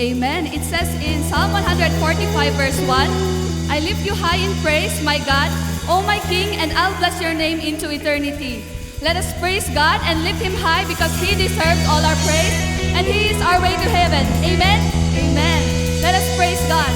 Amen. It says in Psalm 145 verse 1, I lift you high in praise, my God, O my King, and I'll bless your name into eternity. Let us praise God and lift Him high because He deserves all our praise and He is our way to heaven. Amen? Amen. Let us praise God.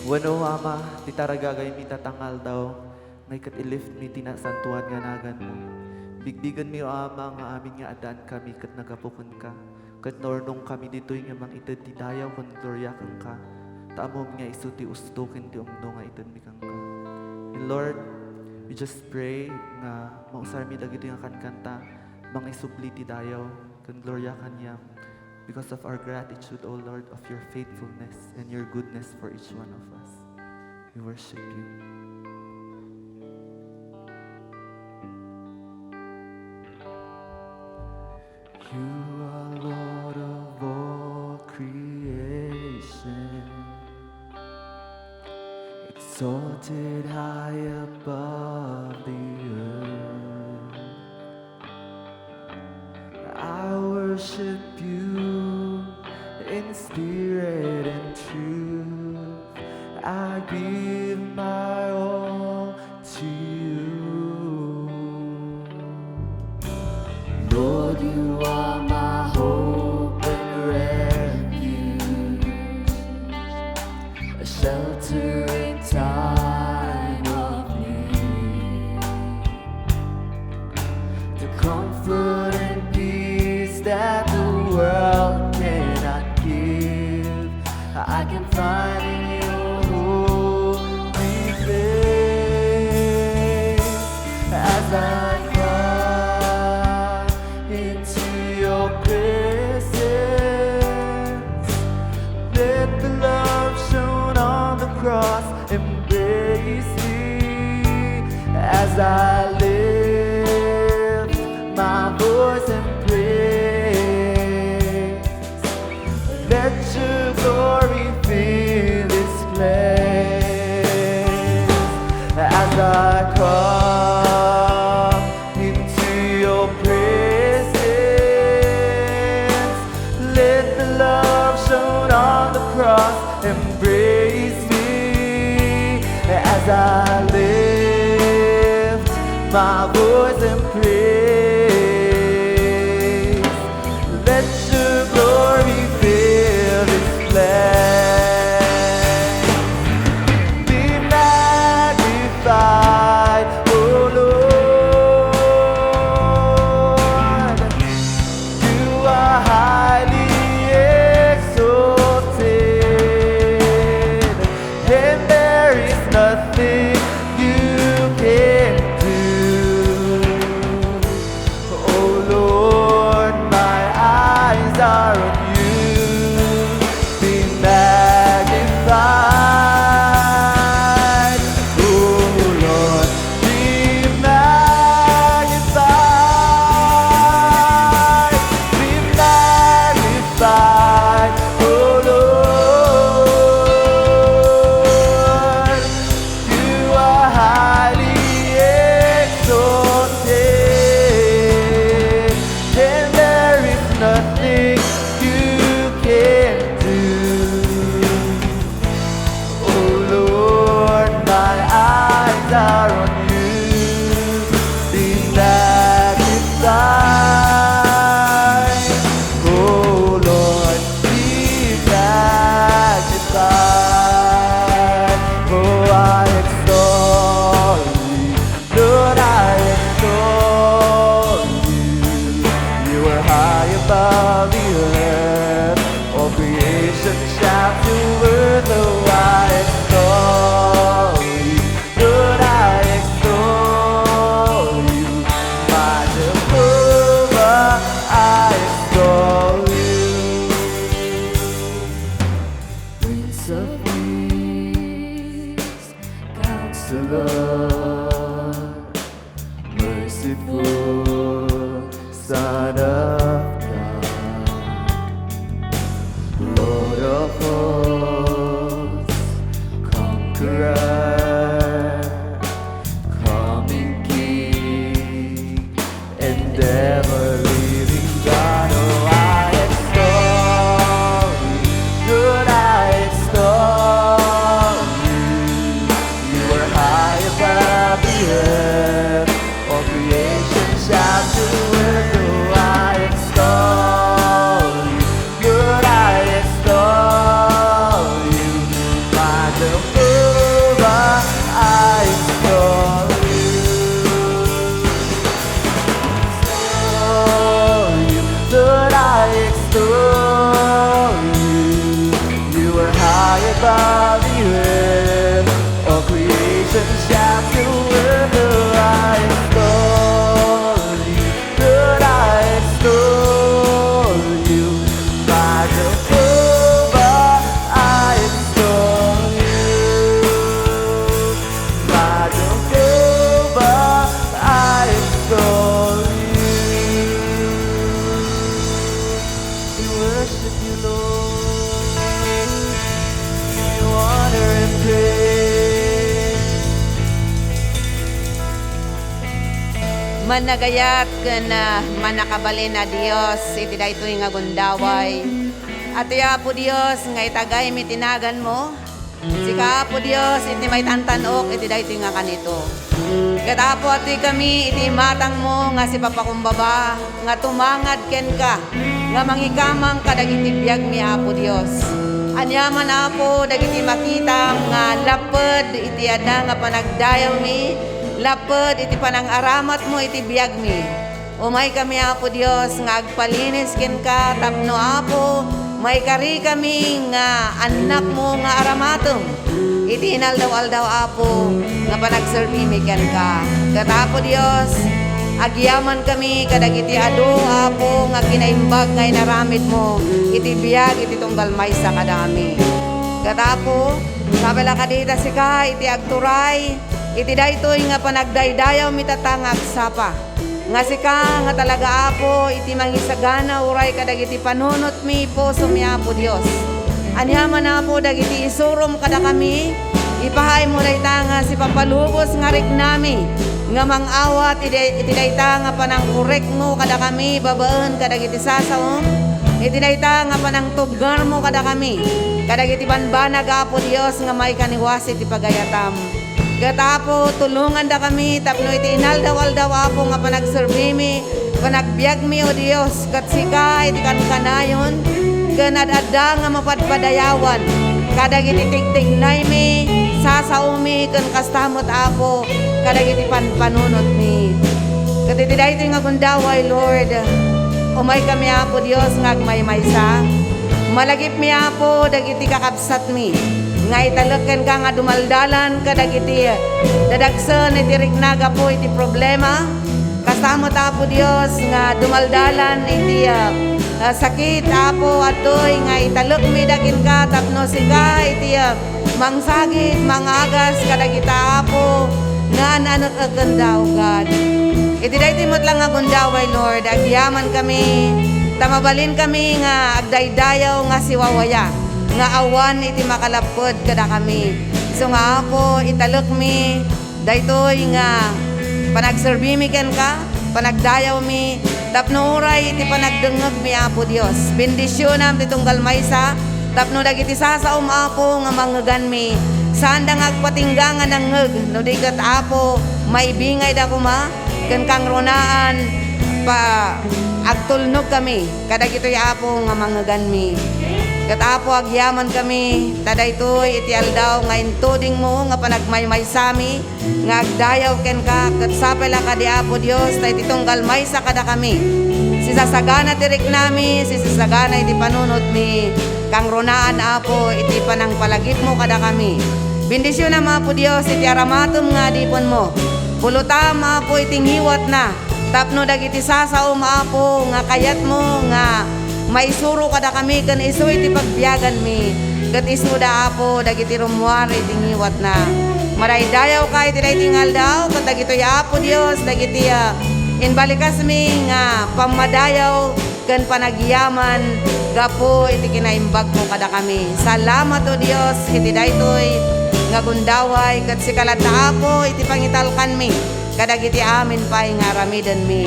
Wano ama, ti taragagay mi tatangal daw, ngay kat ilift mi tinasantuan nga nagan mo. Bigbigan mi o ama nga amin nga adaan kami kat nagapukon ka. Kat nornong kami dito'y nga mang itad ti dayaw kon gloryakan ka. Taamom nga isu ti ustukin ti umdo nga itad mi kang ka. And Lord, we just pray nga mausar mi dagito nga kankanta, mang isubli ti dayaw kon gloryakan niya. Because of our gratitude, O Lord, of your faithfulness and your goodness for each one of us. We worship you. You are Lord of all creation, exalted high above the earth. I worship you in spirit and truth. I give my all to you. Lord, you are my hope and refuge, a shelter in time of need, the comfort and peace that the world cannot give. I can find in your holy face as I come into your presence. Let the love shown on the cross embrace me as I live as I lift my voice in praise. Let your glory fill this place. Be magnified, oh Lord. You are highly exalted, and there is nothing you can do. Oh Lord, my eyes are on you. Be magnified, oh Lord, be magnified, be magnified, oh Lord. You are highly exalted, and there is nothing you can do. Oh Lord, my eyes are on you. Be magnified, oh Lord, be magnified. Oh, I extol you, Lord, I extol you. You are high above the earth, all creation shouts your worth. Oh, I extol you, Lord, I extol you. My Jehovah, I extol you. Prince of Peace, Counselor, merciful Son of God, Lord of hosts, conqueror, coming King, and ever living God. Oh, I extol you, good, I extol you. You are high above the earth, all creation shouts your worth. Oh, I extol you, good, I extol you. My Jehovah, I extol you. Extol you, Lord, I extol you. You are high above the earth, all creation shouts your worth. Oh, I extol you, Lord, I extol you. My Jehovah, I extol you. My Jehovah, I extol you. We worship you, Lord. Give you honor and praise. Managayat na manakabalin na Dios iti daytoy nga gundaway. At ya po Dios nga itagay mi tinagan mo. Sika po Dios iti may tantanok iti daytoy nga kanito. Katapo ati kami iti matang mo nga si papakumbaba nga tumangad ken ka nga mangikamang kadagiti biyag mi Apo Dios. Anyaman Apo dagiti makita nga laped iti ada nga panagdayaw mi, laped iti panang-aramat mo iti biyag mi. Umay kami Apo Dios nga agpalinis ken ka tapno Apo, may kari kami nga anak mo nga aramatom. Iti inaldaw-aldaw Apo nga panagserbi mi ken ka. Katapo Dios, agyaman kami kadagiti adu Apo nga kinaimbag nga inaramid mo iti biyag iti tunggal maysa kadami. Katapo, kapela kadita sika iti agturay iti daytoy nga panagdaydayaw mitatangag sapa. Nga sika nga talaga Apo iti mangisagana uray kadagiti panunot mi puso mi Apo Dios. Anyaman Apo dagiti isurom kada kami, ipahay mo dayta nga si papalubos nga rik nami nga mangawat iti dayta nga panang kurek mo kada kami babaan kadagiti sasaom. Iti dayta nga panang tubgar mo kada kami kadagiti banbanag Apo Dios nga may kaniwas iti pagayatam. Kat Apo, tulungan da kami, tapno iti inaldaw-aldaw Apo nga panagservimi, panagbiag mi o Dios, kat sika iti kankanayon, kanadada nga mapadpadayawan, kadag iti tigtignay mi, sasaumi, kan kastamot Apo, kadag iti panpanunot mi. Kat iti dahito nga gundaway, Lord, umay kami Apo Dios nga agmaymaysa, malagip mi Apo, dagiti kakabsat mi, nga italaken ka nga dumaldalan kadag iti dadagsen iti riknaga po iti problema kasama Apo Dios nga dumaldalan iti sakit Apo atoy nga italek mi dagin ka tapno sika iti mangsagit mangagas kadag ita Apo nga nanot agandaw God iti dayti mo't lang agundaway Lord agyaman kami tamabalin kami nga agdaydayaw nga siwawaya nga awan iti makalapod kada kami. So nga Apo, italok mi, daytoy nga panagservimi ken ka, panagdayaw mi, tapno uray iti panagdengeg mi Apo Dios. Bendisyonam ti tunggal maysa, tapno dagiti sasaom Apo nga mangegan mi. Saan da agpatinggangan ang ngeg, no digat Apo, maibingay da kuma, ken kang ronaan, pa agtulnog kami, kada gito'y Apo nga mangegan mi. Kat Apo agyaman kami, tadaytoy iti aldaw nga intuding mo nga panagmaymay sami, nga agdayaw ken ka, kat sapela ka di Apo Dios, ta iti tunggal maysa kada kami. Sisasagana tirik nami, sisasagana iti panunot mi, kang ronaan Apo, iti panang palagip mo kada kami. Bendisyon na Apo Dios, iti aramatom nga dipon mo. Pulutam Apo iti ngiwat na, tapno dagiti sasaom Apo, nga kayat mo, nga maisuro kada kami kan iso iti pagbiyagan mi kat iso da Apo dagiti rumuar iti ngiwat na maraydayaw ka iti daytingal daw kat dagito ya Apo Dios dagiti inbalikas mi nga pamadayaw kan panagyaman gapo iti kinaimbag mo kada kami salamat o Dios iti daytoy nga gundaway kat sikalata Apo iti pangitalkan mi kadagiti amin pay nga ramiden mi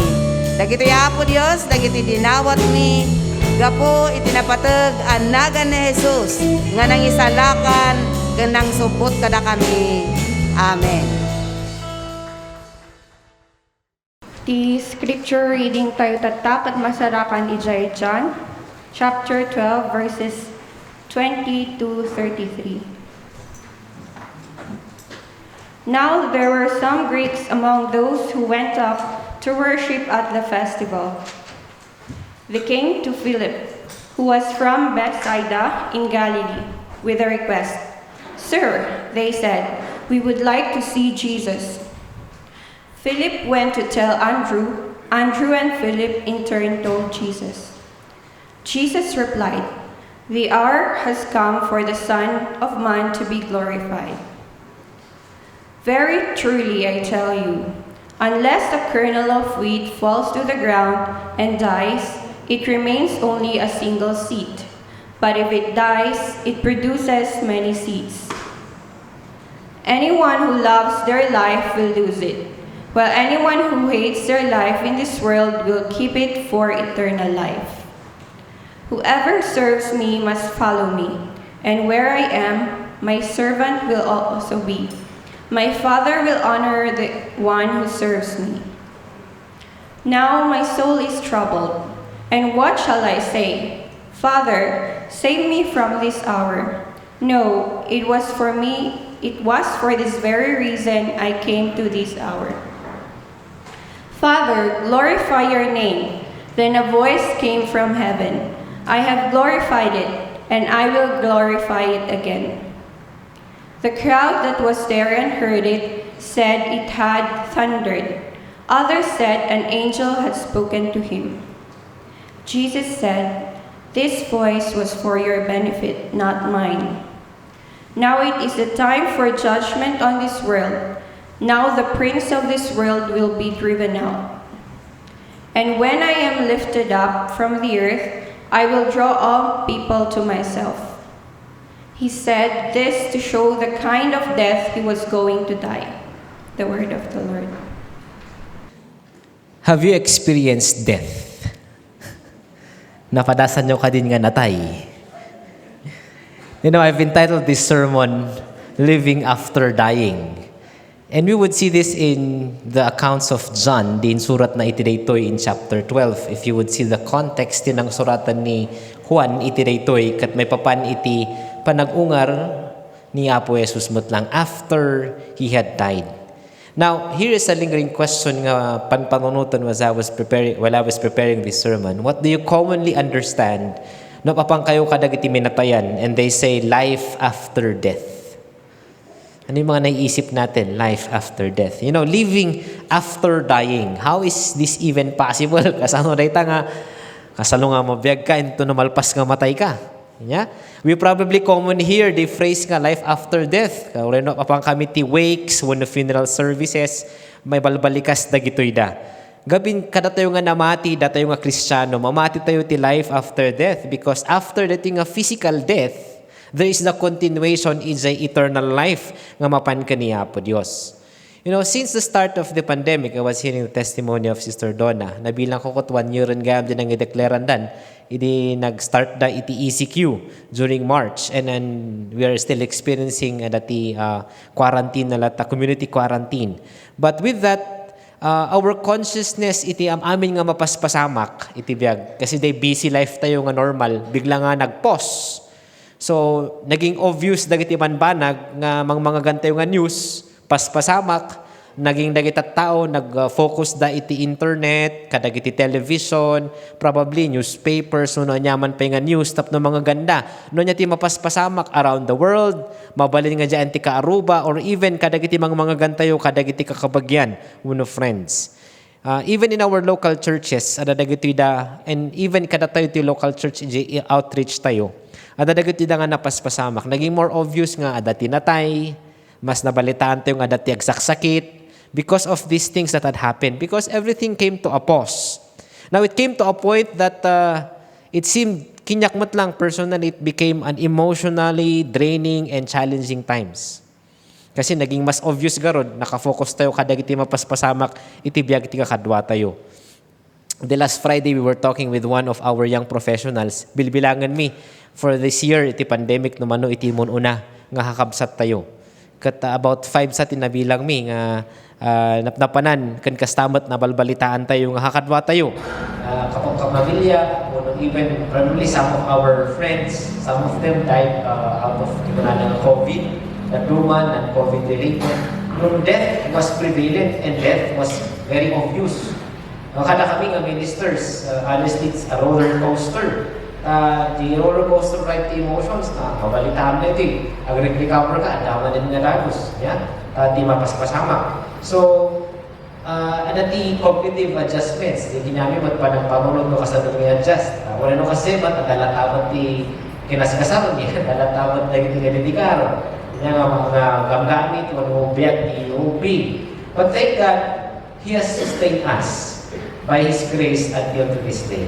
dagito ya Apo Dios dagiti dinawat mi gapo itinapatag anagan ni Jesus nga nangisalakan ganang subot kada kami. Amen. The scripture reading tayo tatak at masarakan ijay John chapter 12 verses 20 to 33. Now there were some Greeks among those who went up to worship at the festival. They came to Philip, who was from Bethsaida in Galilee, with a request. Sir, they said, we would like to see Jesus. Philip went to tell Andrew. Andrew and Philip in turn told Jesus. Jesus replied, the hour has come for the Son of Man to be glorified. Very truly I tell you, unless a kernel of wheat falls to the ground and dies, it remains only a single seed, but if it dies, it produces many seeds. Anyone who loves their life will lose it, while anyone who hates their life in this world will keep it for eternal life. Whoever serves me must follow me, and where I am, my servant will also be. My Father will honor the one who serves me. Now my soul is troubled. And what shall I say? Father, save me from this hour. No, it was for this very reason I came to this hour. Father, glorify your name. Then a voice came from heaven. I have glorified it, and I will glorify it again. The crowd that was there and heard it said it had thundered. Others said an angel had spoken to him. Jesus said, this voice was for your benefit, not mine. Now it is the time for judgment on this world. Now the prince of this world will be driven out. And when I am lifted up from the earth, I will draw all people to myself. He said this to show the kind of death he was going to die. The word of the Lord. Have you experienced death? Napadasan nyo ka din nga natay. You know, I've entitled this sermon, Living After Dying. And we would see this in the accounts of John, din surat na iti daytoy in chapter 12. If you would see the context din ng suratan ni Juan iti daytoy, kat may papan iti panag-ungar ni Apo Jesus mutlang after he had died. Now, here is a lingering question nga panpanunutan while I was preparing this sermon. What do you commonly understand no papang kayo kadag iti minatayan and they say life after death? Ano yung mga naiisip natin? Life after death. You know, living after dying. How is this even possible? Kasano dayta nga, kasalo nga mabiyag ka, into namalpas nga matay ka. Yeah? We probably common hear the phrase nga life after death. Kaureno papang kami ti wakes, when the funeral services, may balbalikas dagitoy da. Gabin kada tayo nga namati, da tayo nga Kristiyano, mamati tayo ti life after death because after that nga physical death, there is the continuation is a eternal life nga mapan kaniya po Dios. You know, since the start of the pandemic, I was hearing the testimony of Sister Donna. Nabilang ko 1 year and gayam din ang idekleran dan. Idi nag-start da iti ECQ during March and then we are still experiencing dati quarantine na lata, community quarantine. But with that, our consciousness iti amin nga mapaspasamak iti biyag. Kasi day busy life tayo nga normal, bigla nga nag-pause. So, naging obvious dagiti manbanag nga mga gantayo nga news, paspasamak, naging dagitat tao, nag-focus da iti internet, kadagiti television, probably newspapers, no nyaman pa nga news, tapno mga ganda. No niya ti mapaspasamak around the world, mabalin nga dyan ti kaaruba, or even kadagiti mga gantayo, kadagiti kakabagyan, uno friends. Even in our local churches, adadagiti da, and even kada tayo ti local church outreach tayo, adadagiti da nga napaspasamak. Naging more obvious nga adati natay, mas nabalitaan tayo nga adati agsaksakit because of these things that had happened. Because everything came to a pause. Now it came to a point that it seemed, kinyakmat lang personally, it became an emotionally draining and challenging times. Kasi naging mas obvious garod, nakafocus tayo kadagiti mapaspasamak, itibiyag iti kakadwa tayo. The last Friday, we were talking with one of our young professionals. Bilbilangan mi, for this year, iti pandemic numano iti una nga hakabsat tayo. Kat about 5 sa tinabilang mi nga napnapanan kan kastamat na balbalitaan tayo nga hakadwa tayo. Kapag kamamilya, even probably some of our friends, some of them died out of COVID, natuman and COVID-related. Nung death was prevalent and death was very obvious. Kada kami nga ministers, honestly, it's a roller coaster. The roller coaster ride the emotions na kabalitaan na ito. Agreg-recover ka, andaman din nga lagos. Di mapaspasamak. So, the cognitive adjustments, di ginami magpanagpamunod no kasadong i-adjust. Wala no kasi, madalatamat di kinasikasaron niya, dalatamat na ito nga nga mga gamgamit, mga biyak ni UB. But thank God, He has sustained us by His grace until to this day.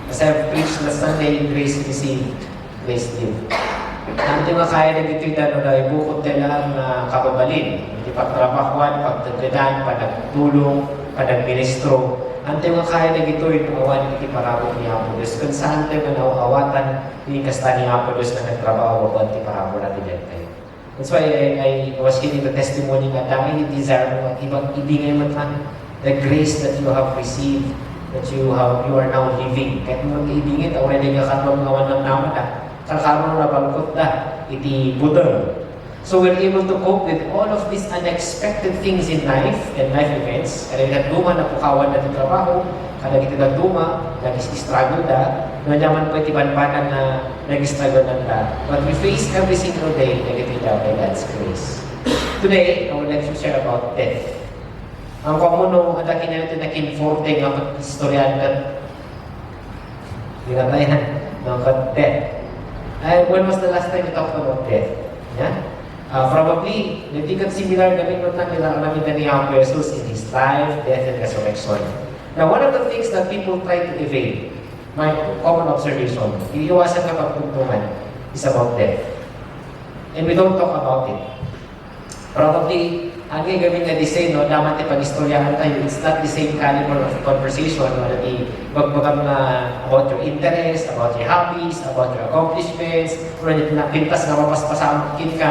As I've preached last Sunday, grace received, grace give. Nanti nga kaya na dito yung ibukod nila na kababalin. Hindi pagtrabahuan, pagtagdadan, panagtulong, panagministro. Nanti nga kaya na dito yung awan iti parabot ni Apo Diyos. Kung saan tayo nga nauawatan, hindi kasta ni Apo Diyos na nagtrabaho o iti parabot natin dyan tayo. That's why I was hearing the testimony nga dami ni desire mo at ibang ibigay mo man the grace that you have received, that you are now living. Kahit mo mag-iibingit, already nga katwag ngawan ng naman kakaroon na balkot iti budol. So we're able to cope with all of these unexpected things in life and life events. Kaya nagduma na pukawan na trabaho, kada kita nagduma, nag-struggle nanyaman po iti banbanan na nag-struggle na. But we face every single day nagitida by God's grace. Today, I would like to share about death. Ang kamuno, ada kinayot na kinforte nga pag-istoryan kat ginatayan ng death. When was the last time you talked about death? Yeah? Probably, hindi ka similar gamit mo namin ni Apo Jesus in His life, death, and resurrection. Now, one of the things that people try to evade, my common observation, iiwasan ka pagpuntungan, is about death. And we don't talk about it. Probably, ang gagawin nga design, no, dapat ipag-istoryahan tayo, it's not the same caliber of conversation, wala di bagbagam na about your interests, about your hobbies, about your accomplishments, or na pintas na mapaspasakin ka.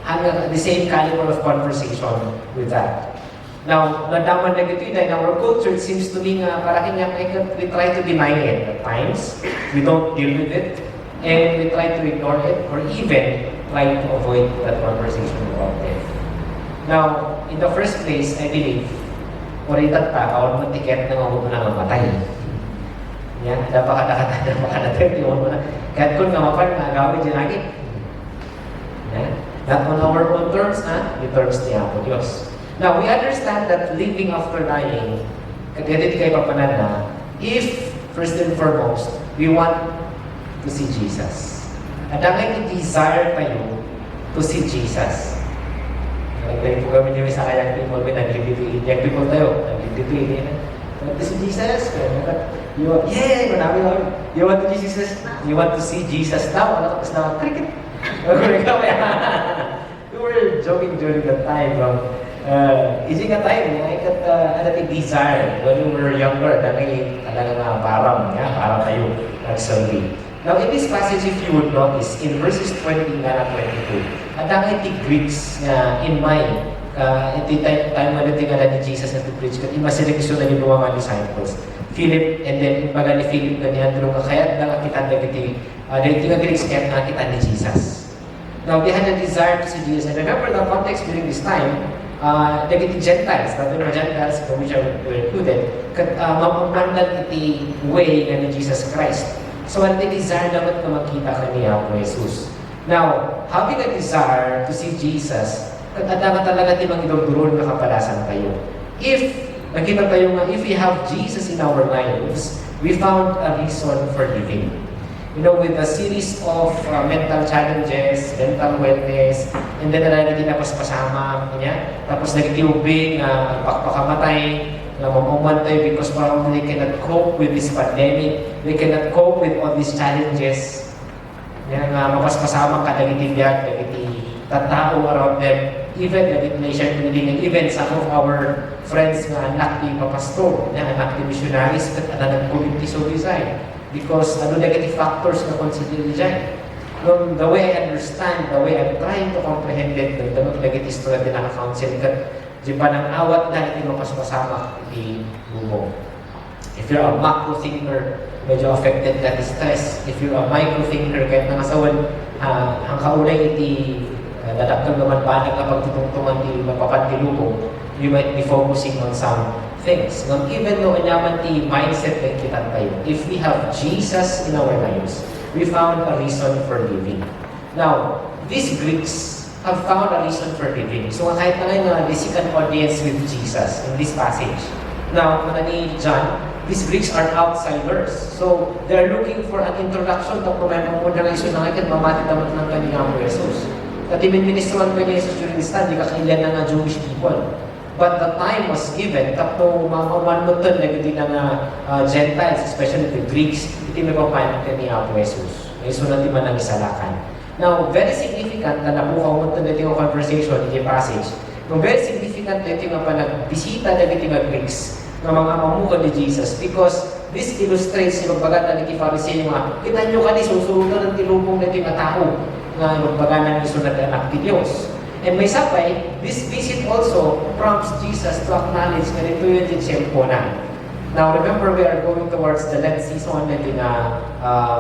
hanggang the same caliber of conversation with that. Now, nadaman na ito in our culture, it seems to me nga parang we try to deny it at times. We don't deal with it. And we try to ignore it or even try to avoid that conversation about death. Now, in the first place, I believe, oritat pa, kawal mo tiket na huwag mo na mamatay. Yan, napakadating mo na. Kahit kung namapan, nagawin dyan lagi. Yan. Not on our own terms, the terms niya po Diyos. Now, we understand that living after dying, kagandit kay Papananda, if, first and foremost, we want to see Jesus. At ang desire tayo to see Jesus. Nagtayo po kami niyo sa kayang people, nag-live young people tayo, nag-live to see Jesus? You want to see Jesus? You want to see Jesus now? Ano tapos na, cricket. We were joking during that time. Ising nga time, adating desire. When we were younger, dahil talaga parang tayo nag-survey. Now, in this passage, if you would notice, in verses 20 and 22, at ang iti Greeks in mind, iti time madating ni Jesus na to preach, kat imaseleksyon na ni mga disciples. Philip, and then baga ni Philip na ni Andrew, kaya na kita iti nga Greeks, kaya nakita ni Jesus. Now, they had a desire to see Jesus. And remember the context during this time, dagiti Gentiles, natin mga Gentiles, which are included, mamamandal iti way na ni Jesus Christ. So, ang desire dapat na makita ka niya po Jesus. Now, having a desire to see Jesus, katadama talaga timang idogdurol na kapalasan tayo. If, nakita tayo nga, if we have Jesus in our lives, we found a reason for living. You know, with a series of mental challenges, mental wellness, and then natin napaspasama, tapos nagtiubing, pakpakamatay, na mamumantay because probably they cannot cope with this pandemic, they cannot cope with all these challenges. Yan nga, mapaspasama ka, nagiti biyag, nagiti tatao around them, even nagiti nation building, and even some of our friends nga anak ni papastor, anak ni missionaries, at nag-community so design. Because ano negative factors na consider dyan. The way I understand, the way I'm trying to comprehend it, the negative story din ang counsel, di ba nang awat na hindi mapaspasama di bumo. If you're a macro thinker, medyo affected ka di stress. If you're a micro thinker, kahit nangasawan, ang kaulay iti dadaktan naman panig na pagtutungtungan di mapapantilubong, you might be focusing on some things. Even though anyaman ti mindset na kita tayo, if we have Jesus in our lives, we found a reason for living. Now, these Greeks have found a reason for living. So kahit na ngayon, they seek an audience with Jesus in this passage. Now, mga ni John, these Greeks are outsiders. So, they're looking for an introduction to kumemang mo na iso na ngayon, mamati naman ng kanina mo Jesus. At iminministruan ko ni Jesus during this time, di kakailan na nga Jewish people. But the time was given, tapos mamanutan na giti ng Gentiles, especially the Greeks, iti may papanin ka ni Apo Jesus. Iso na ti man ang isalakan. Now, very significant na nabukaw mo ito yung conversation in the passage. No, very significant na ito yung panagbisita na ito yung Greeks ng mga mamukha ni Jesus because this illustrates yung magbaga na iti Pharisee mga kita nyo ka ni susurutan ng tilubong na ito yung tao na magbaga na isunod na anak ni Diyos. And may sabay, this visit also prompts Jesus to acknowledge na ito yung tiyempo na. Now, remember, we are going towards the Lent season na ito na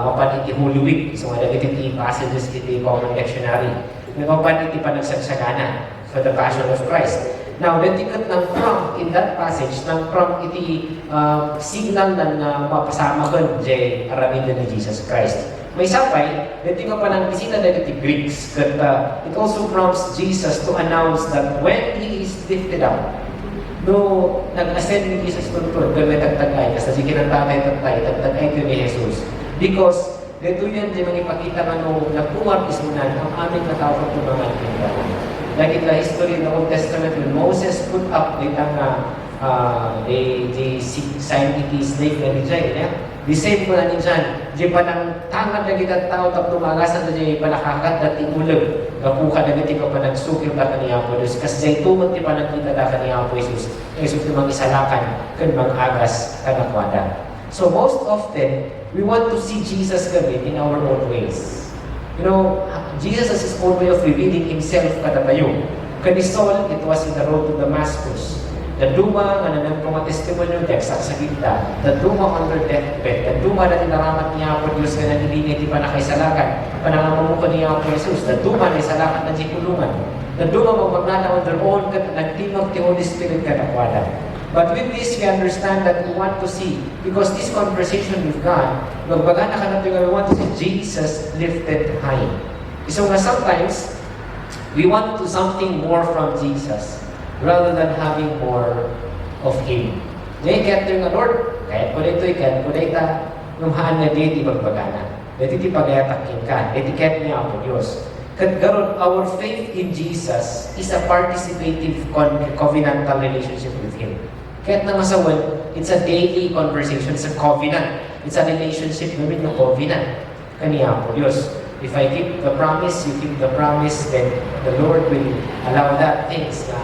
mapaniti Holy Week. So, wala ito yung passages ito common lectionary. May mapaniti pa nagsagsagana for the Passion of Christ. Now, natikat ng prompt in that passage, ng prompt iti signal na mapasama ko jay aramida ni Jesus Christ. May sabay, natikat pa ng bisita na iti Greeks. But it also prompts Jesus to announce that when He is lifted up, no, nag-ascend ni Jesus tuntun, pero may tagtagay, kasi sige ng tagtagay ko ni Jesus. Because, dito yan, di mangipakita nga no, nagpungat isunan, ang aming natawag ng mga tindahan. Like in the history in the Old Testament, when Moses put up the scientific slave na ni Jai, the same ko na ni Jan, di pa nang tangad na kita tao, tapos tumagasan na di pa nakakat na tingulag, napuka na di pa nagsukil na kaniya po Diyos. Kasi dahil tumag di pa nakita na kaniya po Jesus, Jesus namang isalakan, kan mag-agas, kanakwada. So most often, we want to see Jesus kami in our own ways. You know, Jesus has his own way of revealing himself kada tayo. Kani Saul, it was in the road to Damascus. Naduma nga nanang mga testimonyo dek sa gitna. Naduma on their deathbed. Naduma na tinaramat niya po Diyos nga nanilingay ti panakaisalakan. Panangamamukha niya po Jesus. Naduma na isalakan na di kulungan. Naduma magmagnana on their own kat nagtingog ti Holy Spirit kanakwada. But with this, we understand that we want to see, because this conversation with God, magbaga na ka natin, we want to see Jesus lifted high. So nga sometimes, we want to something more from Jesus rather than having more of Him. Ngayon, kaya ito yung Lord, kahit po dito, kahit po dito, yung haan nga dito, magbaga na. Dito ti pagayatakin ka, dito kahit niya ako Diyos. Kat garon, our faith in Jesus is a participative covenantal relationship with Him. Kahit na masawan, it's a daily conversation, it's a covenant. It's a relationship namin ng covenant. Kaniya po Diyos. If I keep the promise, you keep the promise, then the Lord will allow that things na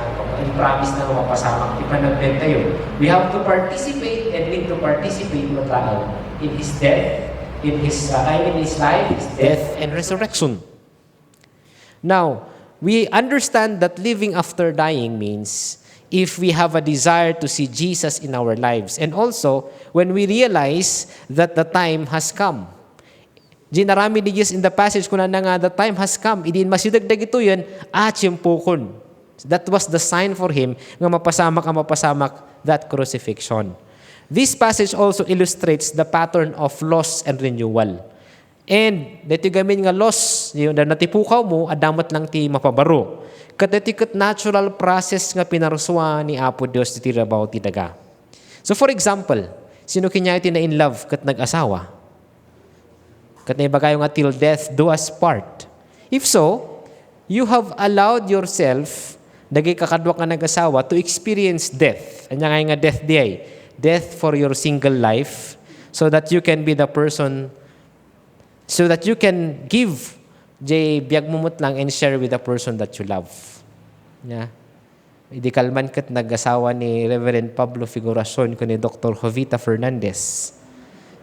promise na mapasamak. Di pa nagbenta yun. We have to participate and need to participate in His death, in His life, His death, and resurrection. Now, we understand that living after dying means if we have a desire to see Jesus in our lives. And also, when we realize that the time has come. Ginarami ni Jesus in the passage kung na nga the time has come. Idin masidagdag ito yan, pukon. That was the sign for Him nga mapasamak that crucifixion. This passage also illustrates the pattern of loss and renewal. And dito gamin nga loss, yung natipukaw mo, adamat lang ti mapabaro. Katatikot natural process nga pinaruswa ni Apo Diyos ti tirabaw ti daga. So for example, sino kinya iti na in love kat nag-asawa? Kat na ibagayo nga till death do us part. If so, you have allowed yourself, dagay kakadwa ka nag-asawa, to experience death. Anya nga death di ay. Death for your single life so that you can be the person, so that you can give biyag mumut lang and share with the person that you love. Yeah. Idi kalman kat nag-asawa ni Reverend Pablo Figuracion ko ni Dr. Jovita Fernandez,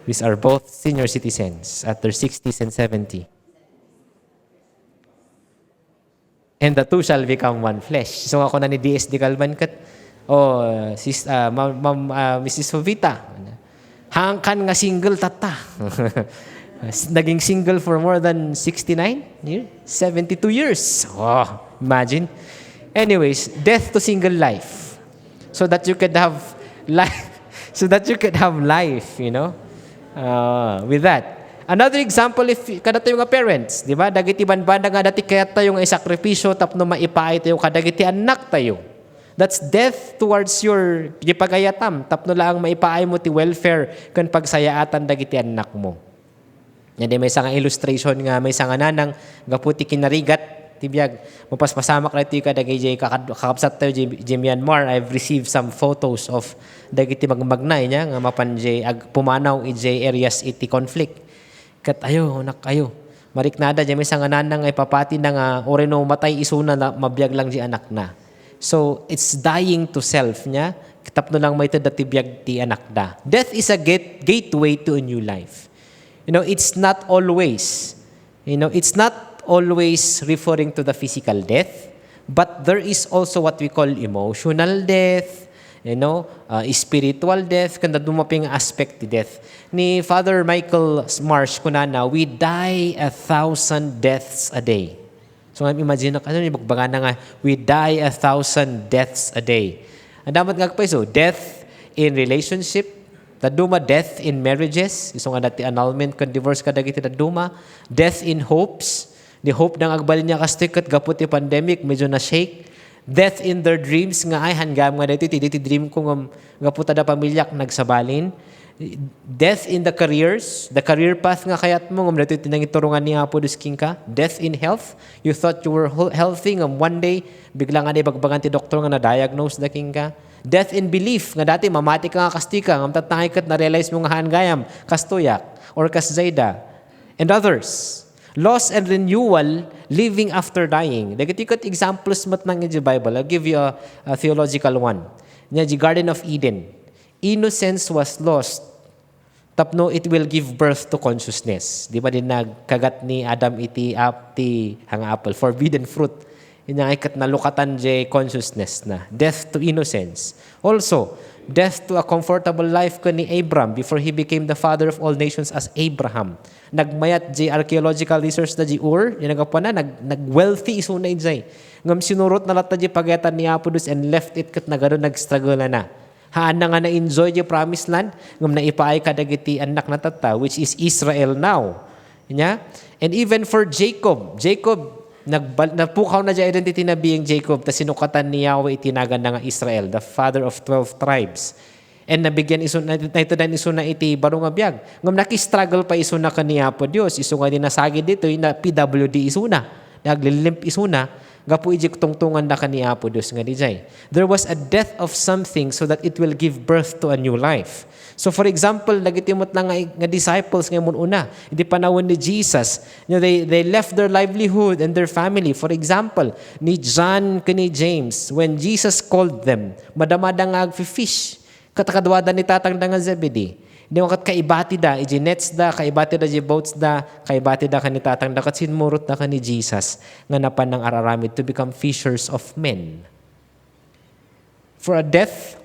which are both senior citizens at their 60s and 70. And the two shall become one flesh. So ako na ni DS di kalman kat, Mrs. Jovita, hangkan nga single tata. Naging single for more than 69 years, 72 years. Oh, imagine. Anyways, death to single life, so that you could have life, you know. With that, another example, if kada tayo nga parents, di ba? Dagiti banbanda nga dati kaya tayo nga isakripisyo tapno maipaay tayo kadagiti anak tayo. That's death towards your gipagayatam tapno lang maipaay mo ti welfare kan pagsayaatan dagiti anak mo. Yan may isang illustration nga may isang nanang gaputi kinarigat tibiyag mapaspasamak na ito kadagay jay kakapsat tayo jay Myanmar. I've received some photos of dagiti magmagnay niya nga mapan jay pumanaw jay areas iti conflict. Kat ayo nak ayo mariknada jay may isang nanang ay papati na nga oreno matay isuna na mabiyag lang jay anak na. So it's dying to self niya tapno lang may tada tibiyag ti anak da. Death is a gateway to a new life. You know, it's not always referring to the physical death, but there is also what we call emotional death, spiritual death, kanda dumaping aspect ti death. Ni Father Michael Marsh kunana, we die 1,000 deaths a day. So imagine na bagbaga na nga, we die 1,000 deaths a day. Ang damat nga pa so, death in relationship, taduma death in marriages, isong nga dati annulment kan divorce ka dagiti taduma, death in hopes, the hope nang agbalin niya kastik kat gaputi pandemic medyo na shake, death in their dreams nga ay hanggam nga dati ti dream ko nga gaputa da pamilyak nagsabalin, death in the career path nga kayat mo ngam dati tinang iturungan ni Apo Dusking ka, death in health, you thought you were healthy ngam one day bigla nga bagbagan ti doktor nga na diagnose daking ka. Death in belief, nga dati mamati ka nga kastika, ngam tatangay kat na-realize mo nga hangayam, kastuyak, or kasjayda, and others. Loss and renewal, living after dying. Dagiti kat examples mat nang in the Bible. I'll give you a theological one. Nga the Garden of Eden. Innocence was lost Tapno, it will give birth to consciousness. Di ba din nagkagat ni Adam iti hang apple, forbidden fruit. Inaikat na lukatan jay consciousness na. Death to innocence. Also, death to a comfortable life ko ni Abram before he became the father of all nations as Abraham. Nagmayat jay archaeological research na jay yung nagapana, nag-wealthy iso na jay. Ngam sinurot na lata jay pagetan ni Apodus and left it kat na gano'n nag-struggle na. Haan na nga na-enjoy yung promised land, ngam na ipaay kadagiti anak na tata, which is Israel now. Nya? And even for Jacob, napukaw na dyan identity na being Jacob, ta sinukatan ni Yahweh itinagan na nga Israel, the father of 12 tribes. And nabigyan iso na ito din iso na iti barong abiyag. Ngam naki-struggle pa iso na kaniya po Diyos, iso nga din nasagid dito, yung na PWD iso na, naglilimp iso na, gapu ijik tungtungan na kaniya po Diyos nga di jay. There was a death of something so that it will give birth to a new life. So for example, nagitimot na nga disciples ngayon una, hindi panahon ni Jesus, they left their livelihood and their family. For example, ni John kani James, when Jesus called them, madamada nga agfi-fish, katakadwada ni tatang da nga Zebedee. Hindi mo kat kaibati da, iji nets da, kaibati da, iji boats da, kaibati da ka ni tatang da, kat sinmurot da ka ni Jesus, nga napan ng araramid to become fishers of men. For a death,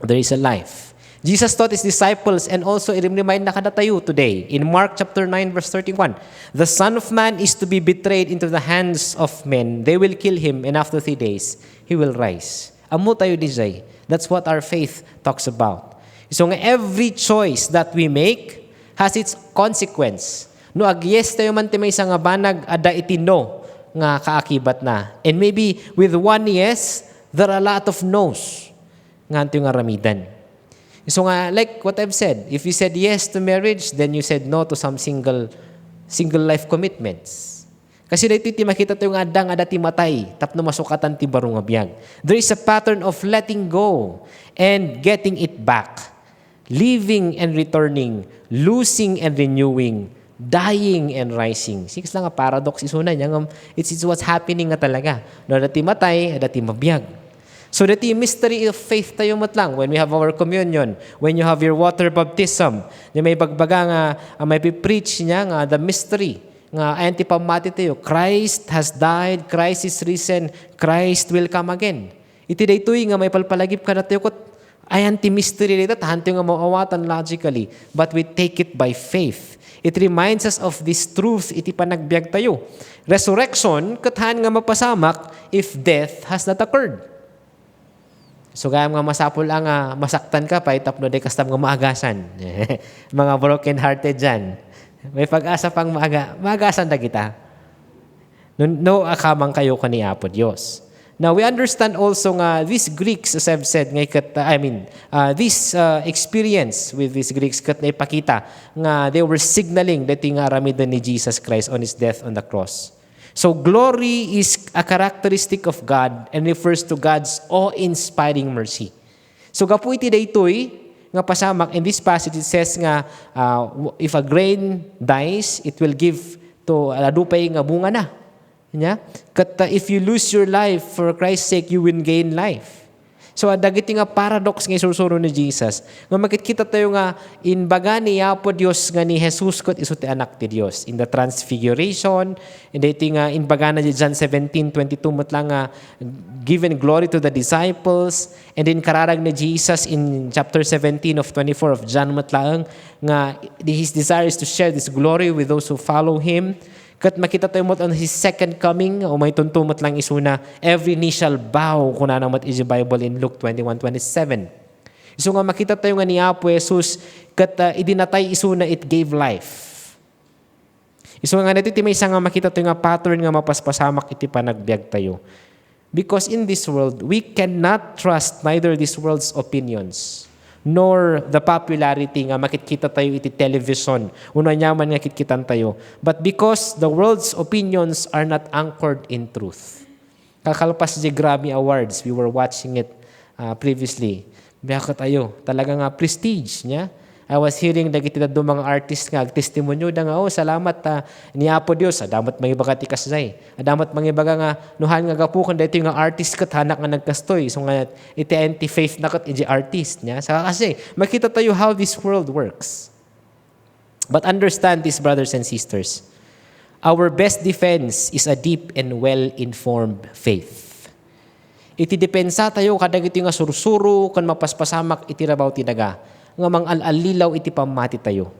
there is a life. Jesus taught his disciples and also i-remind na kada tayo today. In Mark chapter 9 verse 31, the Son of Man is to be betrayed into the hands of men. They will kill him and after 3 days, he will rise. Amo tayo di jay. That's what our faith talks about. So nga every choice that we make has its consequence. No agyes tayo man ti may nga banag ada iti no nga kaakibat na. And maybe with one yes, there are a lot of no's nga anto nga ramidan. So nga like what I've said, if you said yes to marriage, then you said no to some single life commitments. Kasi dito ti makita tayo nga adang ada ti matay, tapno masukatan ti barong abiyag. There is a pattern of letting go and getting it back. Living and returning, losing and renewing, dying and rising. Six lang nga paradox isuna niya. It's what's happening nga talaga. No, dati matay, dati mabiyag. So dati mystery of faith tayo matlang when we have our communion, when you have your water baptism, may bagbaga nga, may preach niya nga the mystery nga ayan ti pamati tayo. Christ has died, Christ is risen, Christ will come again. Iti daytoy nga may palpalagip ka na tayo kot ayan ti mystery dito, tahanti nga mawawatan logically, but we take it by faith. It reminds us of this truth, iti panagbiag tayo. Resurrection, katahan nga mapasamak if death has not occurred. So gaya nga masapol ang masaktan ka pa, itapno de kastam nga maagasan. Mga broken-hearted dyan. May pag-asa pang maagasan na kita. No akamang kayo kani Apo Diyos. Now, we understand also nga these Greeks, as I've said, this experience with these Greeks kat na ipakita nga they were signaling that nga aramidan ni Jesus Christ on His death on the cross. So, glory is a characteristic of God and refers to God's awe-inspiring mercy. So, gapu iti daytoy nga pasamak, in this passage it says nga, if a grain dies, it will give to aladupay nga bunga na. Yeah? If you lose your life for Christ's sake, you will gain life. So, dagiti nga paradox nga isusuro ni Jesus. Nga makikita tayo nga, in baga ni Apo Diyos nga ni Jesus kot iso ti anak ti Diyos. In the transfiguration, and dito nga, in baga na John 17:22, matlang nga, given glory to the disciples, and then kararag ni Jesus in chapter 17 of 24 of John matlang, nga his desire is to share this glory with those who follow Him. Kat makita tayo mo on His second coming, o may tuntumot lang isuna, every knee shall bow, kung na naman is the Bible in Luke 21:27. So nga makita tayo nga ni Apo Jesus, kat idinatay isuna, it gave life. So nga natin, may isang nga makita tayo nga pattern nga mapaspasamak iti panagbiag tayo. Because in this world, we cannot trust neither this world's opinions, nor the popularity nga makikita tayo iti television, una nyaman nga kitkitan tayo. But because the world's opinions are not anchored in truth. Kakalpas di Grammy Awards, we were watching it previously. Biyaka tayo, talaga nga prestige niya. I was hearing dagiti do mga artist nga testimonyo da nga salamat ni Apo Dios adamat mangibaga ti kasay. Adamat mangibaga nga nuhan nga gapukan dayto nga artist ket hanak nga nagkastoy. So nga iti anti faith na ket iti artist niya. Saka kasi makita tayo how this world works. But understand this, brothers and sisters. Our best defense is a deep and well-informed faith. Iti depensa tayo kadag iti nga sursuro kan mapaspasamak iti rabaw ti daga. Nga mang-alalilaw iti pamati tayo.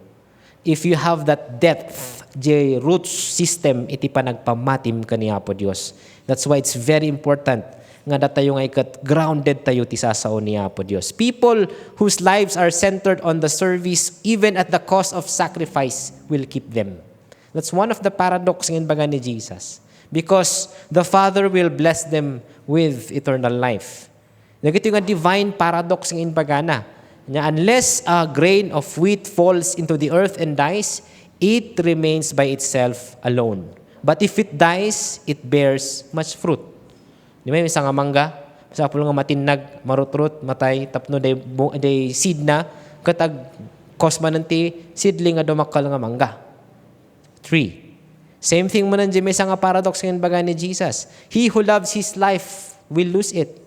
If you have that depth, the root system iti panagpamatim kaniya po Diyos. That's why it's very important nga tayo nga ikat grounded tayo ti sasao niya po Diyos. People whose lives are centered on the service even at the cost of sacrifice will keep them. That's one of the paradox ng baga ni Jesus. Because the Father will bless them with eternal life. Nagito nga divine paradox ng baga na. Unless a grain of wheat falls into the earth and dies, it remains by itself alone. But if it dies, it bears much fruit. Di ba yung isang mangga? Sa pulo nga matinag, marutrut, matay, tapno day seed na, katag kosma nanti, seedling nga dumakal nga mangga. 3. Same thing mo nandiyan may isang paradox ngayon baga ni Jesus. He who loves his life will lose it.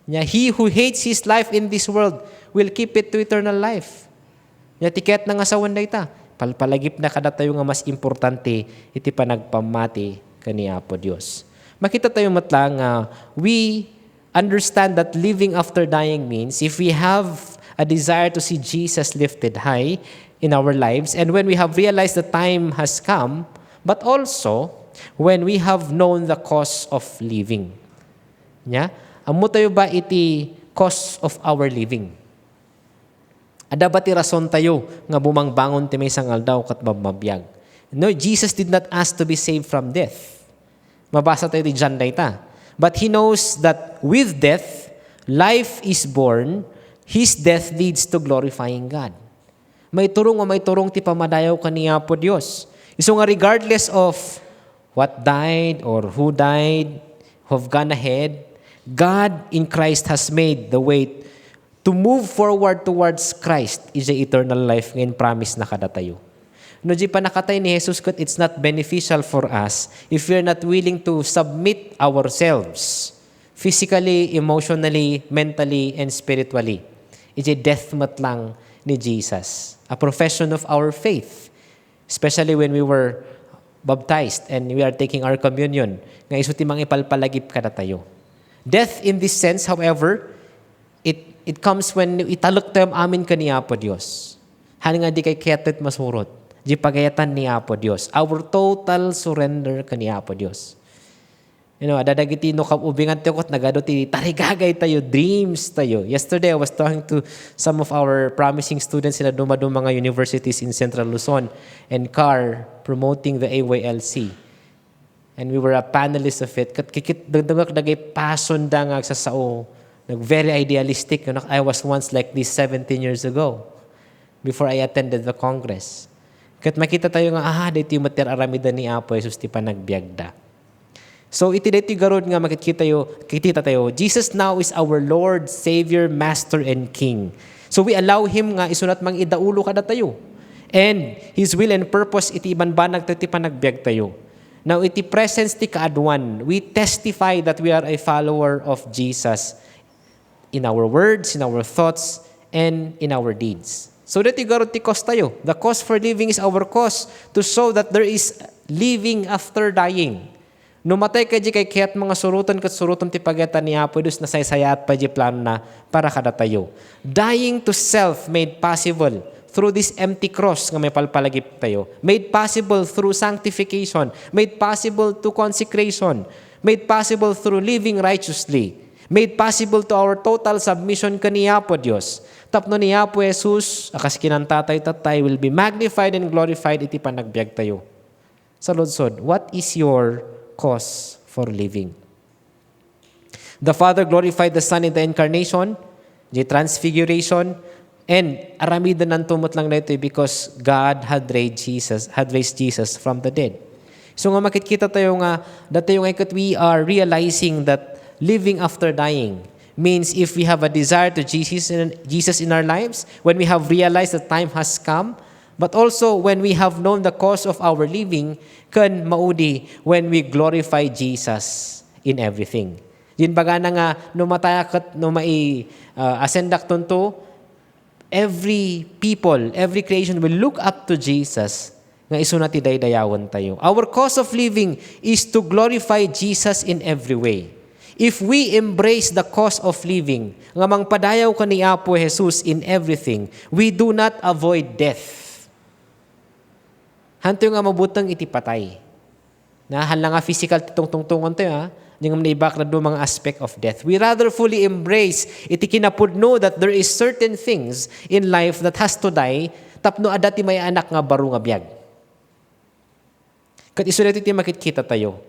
He who hates his life in this world will keep it to eternal life. Tiket na nga sa wanda ita. Palpalagip na kada tayo nga mas importante iti panagpamati kaniya po Diyos. Makita tayo matlang we understand that living after dying means if we have a desire to see Jesus lifted high in our lives and when we have realized the time has come, but also when we have known the cause of living. Amo tayo ba iti cause of our living? Ada ba ti rason tayo nga bumangbangon ti may sangal daw kat mabmabiyag? No, Jesus did not ask to be saved from death. Mabasa tayo ti John dayta. But he knows that with death, life is born, his death leads to glorifying God. May turong ti pamadayaw kaniya po Diyos. So nga regardless of what died or who died, who have gone ahead, God in Christ has made the way to move forward towards Christ is the eternal life ngayon promise na kada tayo. No, di pa nakatay ni Jesus kat it's not beneficial for us if we're not willing to submit ourselves physically, emotionally, mentally, and spiritually. It's a death mat lang ni Jesus. A profession of our faith. Especially when we were baptized and we are taking our communion. Nga isuti mang ipalpalagip kada tayo. Death in this sense, however, it comes when italok tayo amin kaniya po Diyos. Hani nga di kay kiyatit masurot. Di pagayatan niya po Diyos. Our total surrender kaniya po Diyos. Adadagiti no kabubingan tayo kot nagado ti tarigagay tayo, dreams tayo. Yesterday, I was talking to some of our promising students in mga universities in Central Luzon and CAR promoting the AYLC. And we were a panelist of it. Kikit dagdag dagay passion da nga sa sao. Very idealistic. I was once like this 17 years ago before I attended the Congress. Kat makita tayo nga, dito yung mater aramida ni Apo Jesus ti panagbiagda. So iti dito garod nga makikita tayo, Jesus now is our Lord, Savior, Master, and King. So we allow Him nga isunat mang idaulo kada tayo. And His will and purpose iti ibanbanag ti panagbiag tayo. Now iti presence ti kaadwan, we testify that we are a follower of Jesus in our words, in our thoughts, and in our deeds. So that igaro ti cause tayo. The cause for living is our cause to show that there is living after dying. Numatay ka di kay kaya't mga surutan kat surutan ti pageta ni Apo Diyos na saysayat pa di plano na para kada tayo. Dying to self made possible through this empty cross nga may palpalagip tayo. Made possible through sanctification. Made possible to consecration. Made possible through living righteously. Made possible to our total submission kaniya po Diyos. Tapno niya po Jesus, akas kinantatay-tatay, will be magnified and glorified iti panagbiag tayo. Sa Lodsod, what is your cause for living? The Father glorified the Son in the incarnation, the transfiguration, and aramida ng tumot lang na ito because God had raised Jesus from the dead. So nga makikita tayo nga, dati yung we are realizing that living after dying means if we have a desire to Jesus in our lives, when we have realized that time has come, but also when we have known the cause of our living, kan maudi when we glorify Jesus in everything. Yun baga na nga, numatayakat, asendak tunto, every people, every creation will look up to Jesus nga iso na ti daydayawon tayo. Our cause of living is to glorify Jesus in every way. If we embrace the cause of living, nga mangpadayaw ka ni Apo Jesus in everything, we do not avoid death. Hanto nga mabutang iti patay. Hala nga physical titong-tungtungan tayo, ha? Yung naibak na doon mga aspect of death. We rather fully embrace iti kinapudno that there is certain things in life that has to die, tapno adati may anak nga baro nga biyag. Kat iso dito iti makikita tayo.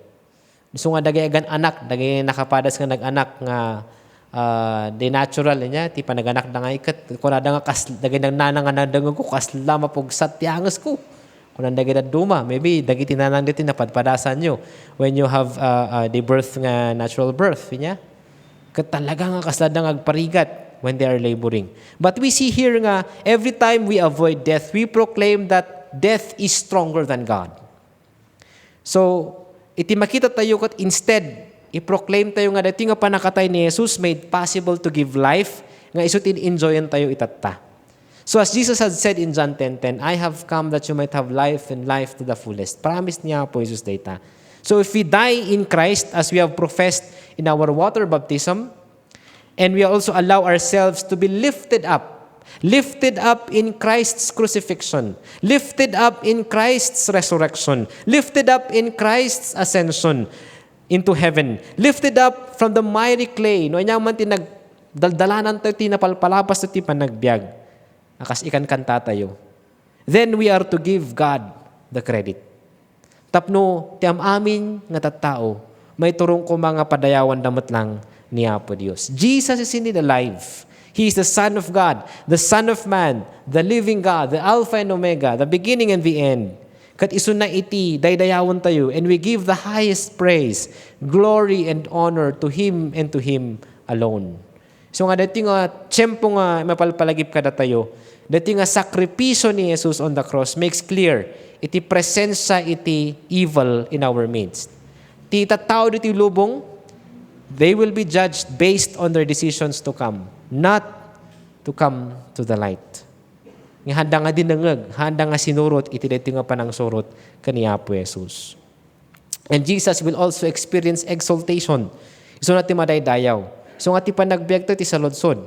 So nga dagayagan anak, dagay nakapadas nga nag-anak nga de natural niya, ti panaganak na nga ikat, kung nada nga dagay nang nanang nga nadangag ko, kasla mapugsat tiangas ko. Kung nandagay na duma, maybe dagay tinanang dito napadpadasan nyo when you have the birth nga natural birth, niya. Kat talaga nga kasla nga agparigat when they are laboring. But we see here nga, every time we avoid death, we proclaim that death is stronger than God. So, iti makita tayo kat instead, i-proclaim tayo nga dito nga panakatay ni Jesus made possible to give life, nga isutin enjoyan tayo itatta. So as Jesus had said in John 10:10, I have come that you might have life and life to the fullest. Promise niya po Jesus data. So if we die in Christ as we have professed in our water baptism, and we also allow ourselves to be lifted up in Christ's crucifixion, lifted up in Christ's resurrection, lifted up in Christ's ascension into heaven, lifted up from the miry clay, no anya man tinagdaldalanan tayo tinapalpalapas to ti panagbiag, akas ikan kanta tayo. Then we are to give God the credit. Tapno ti amin nga tattao, may turong ko mga padayawan damot lang ni Apo Dios. Jesus is indeed alive. He is the Son of God, the Son of Man, the living God, the Alpha and Omega, the beginning and the end. Kat iso na iti, daydayawon tayo, and we give the highest praise, glory, and honor to Him and to Him alone. So nga dati nga, tiyempo nga mapalpalagip kada tayo, dati nga sakripisyo ni Jesus on the cross makes clear, iti presensya iti evil in our midst. Ti tattao diti lubong, they will be judged based on their decisions to come, not to come to the light. Nga handa nga dinangag, handa nga sinurot, iti dito nga panang surot kaniya po Jesus. And Jesus will also experience exaltation. So natin madaydayaw. So nga ti panagbiag to ti saludsod.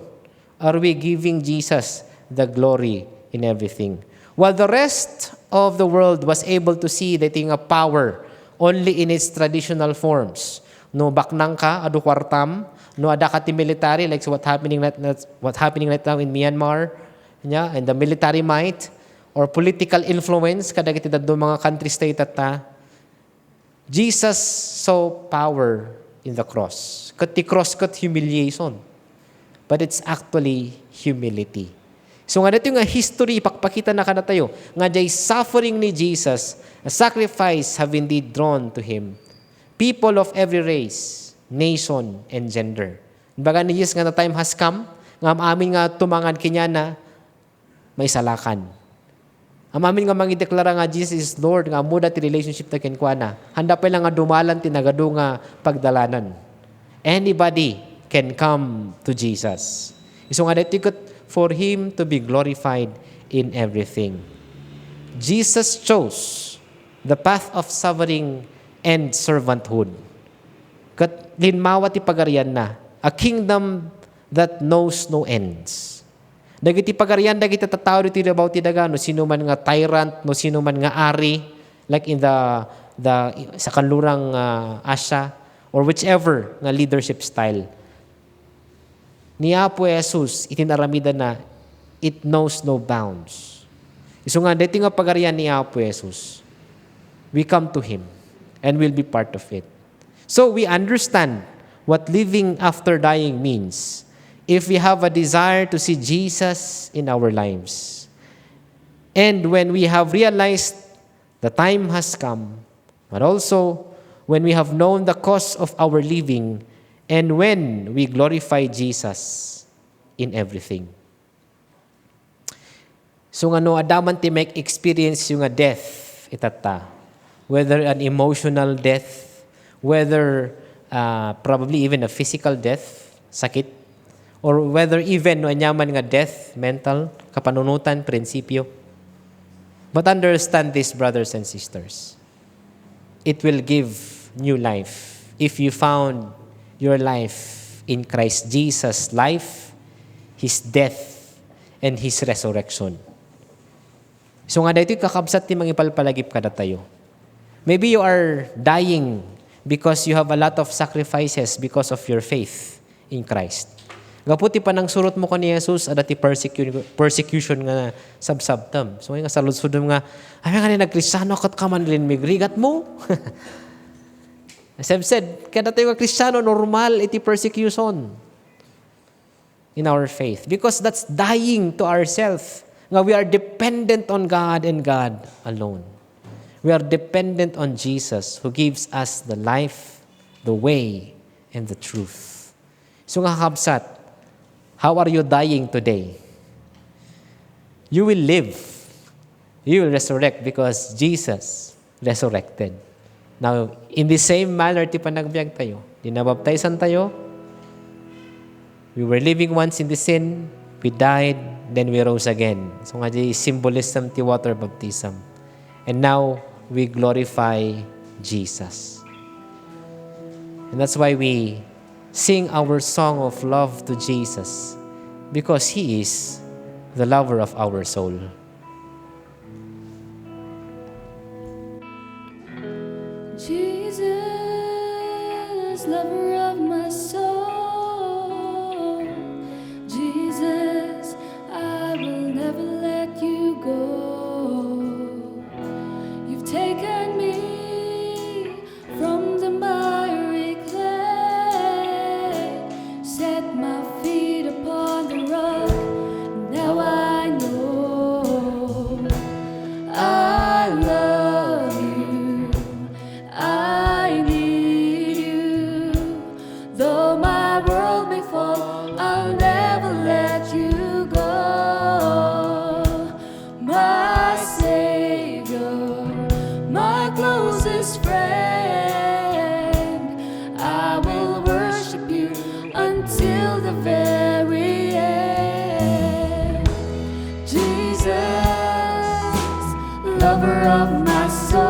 Are we giving Jesus the glory in everything? While the rest of the world was able to see the thing of power only in its traditional forms. No baknang ka, adu kwartam, no ada ka ti military, like so what happening right now in Myanmar, yeah, and the military might, or political influence, kada kiti daddo mga country state at Jesus saw power in the cross. Kat ti cross kat humiliation. But it's actually humility. So nga dito nga history, ipakpakita na kada tayo, nga jay suffering ni Jesus, a sacrifice have indeed drawn to Him. People of every race, nation, and gender. Baga ni Jesus nga na time has come, nga amin nga tumangan kinya na may salakan. Ang amin nga mangideklara nga Jesus is Lord, nga muda ti relationship na kinkwana. Handa pa lang nga dumalan ti nagado nga pagdalanan. Anybody can come to Jesus. So nga dito for Him to be glorified in everything. Jesus chose the path of suffering and servanthood. Kat linmawa ti pagarian na, a kingdom that knows no ends. Dagiti pagarian, dagiti tatao dito about ti daga, no sino man nga tyrant, no sino man nga ari, like in the sa kanlurang Asia, or whichever nga leadership style. Ni Apo Jesus, itinaramida na, it knows no bounds. Iso nga, dito nga pagarian ni Apo Jesus, we come to Him and we'll be part of it. So we understand what living after dying means if we have a desire to see Jesus in our lives. And when we have realized the time has come, but also when we have known the cause of our living, and when we glorify Jesus in everything. So nga no, adaman ti make experience yung death itata. Whether an emotional death, whether probably even a physical death, sakit, or whether even no anyaman nga death, mental, kapanunutan, prinsipyo. But understand this, brothers and sisters. It will give new life if you found your life in Christ Jesus' life, His death, and His resurrection. So nga dito kakabsat ti mangipalpalagip kada tayo. Maybe you are dying because you have a lot of sacrifices because of your faith in Christ. Gaputi pa nang surot mo ni Jesus adati persecution nga sabsabtam. So nga salud-sud nga ay nga ni nagkristyano kat ka man lin migrigat mo. As I've said, kada tayo nga Kristiyano normal iti persecution in our faith because that's dying to ourselves. Nga we are dependent on God and God alone. We are dependent on Jesus who gives us the life, the way, and the truth. So nga kabsat, how are you dying today? You will live. You will resurrect because Jesus resurrected. Now, in the same manner, ti panagbiag tayo. Dinabaptizan tayo. We were living once in the sin. We died, then we rose again. So nga di symbolism ti water baptism. And now, we glorify Jesus. And that's why we sing our song of love to Jesus, because He is the lover of our soul. Jesus, lover of my soul. Jesus, I will never let you go. You've taken me from the miry clay, set my feet upon the rock. Now I know I love you. I need you. Though my world may fall, I'll never let you go. My Savior, my closest friend, I will worship you until the very end. Jesus, lover of my soul.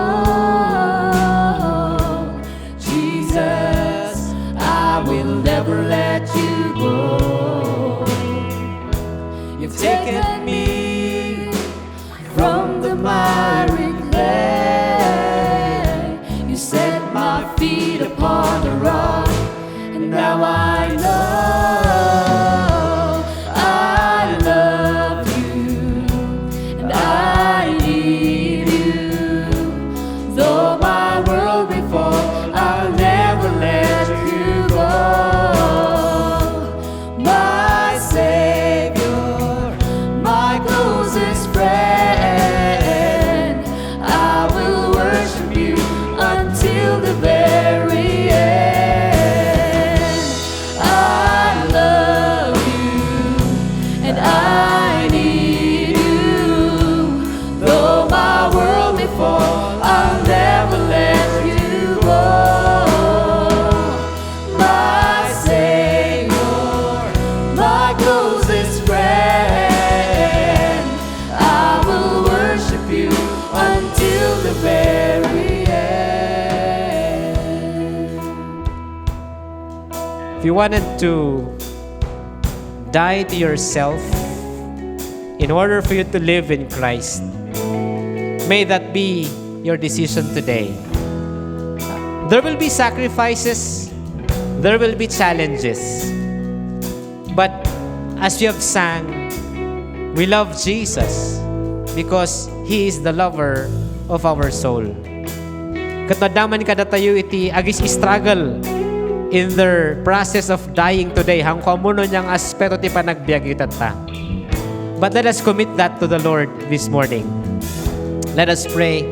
Jesus, I will never let you go. You've taken me from the miry clay. You set my feet upon the rock, and now I know I love you, and I need you. Though my world may fall, I'll never let you go. My Savior, my closest friend, I will worship you until the very end. I love you, and I need you. Though my world may fall, I'll never let you go. My Savior, my closest friend, I will worship you until the very end. If you wanted to die to yourself in order for you to live in Christ, may that be your decision today. There will be sacrifices, there will be challenges. But as we have sang, we love Jesus because He is the lover of our soul. Katadaman kada tayo iti agis struggle in their process of dying today. Hang kamuno niyang aspeto ti panagbiag itata. But let us commit that to the Lord this morning. Let us pray.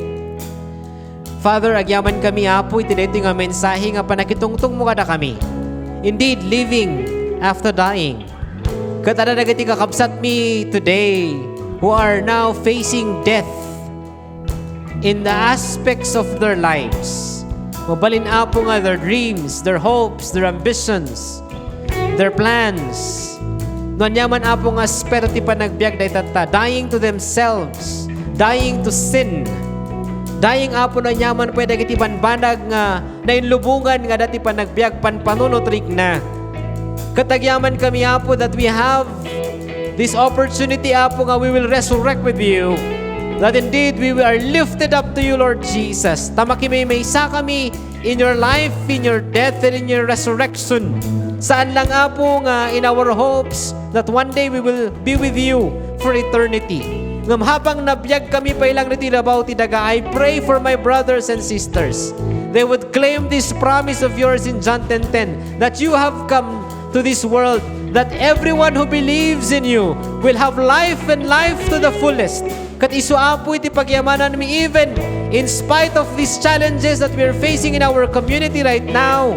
Father, agyaman kami apo iti dito nga mensahe nga panakitungtong mo kada kami. Indeed, living after dying. Katada nagati kakabsat me today who are now facing death in the aspects of their lives. Mabalin apo nga their dreams, their hopes, their ambitions, their plans, Nonyaman apo nga spero ti panagbiag da itata, dying to themselves, dying to sin. Dying apo nonyaman pwede iti banbanag nga nainlubungan nga dati panagbiag panpanunotrik na. Katagyaman kami apo that we have this opportunity apo nga we will resurrect with you. That indeed we are lifted up to you, Lord Jesus. Tamakimay-maysa kami in your life, in your death, and in your resurrection. Saan lang apo nga in our hopes that one day we will be with you for eternity. Ngam habang nabiyag kami pa ilang nitilabaw ti daga, I pray for my brothers and sisters. They would claim this promise of yours in John 10:10 that you have come to this world, that everyone who believes in you will have life and life to the fullest. Kat isu apo iti pagyamanan mi even in spite of these challenges that we are facing in our community right now.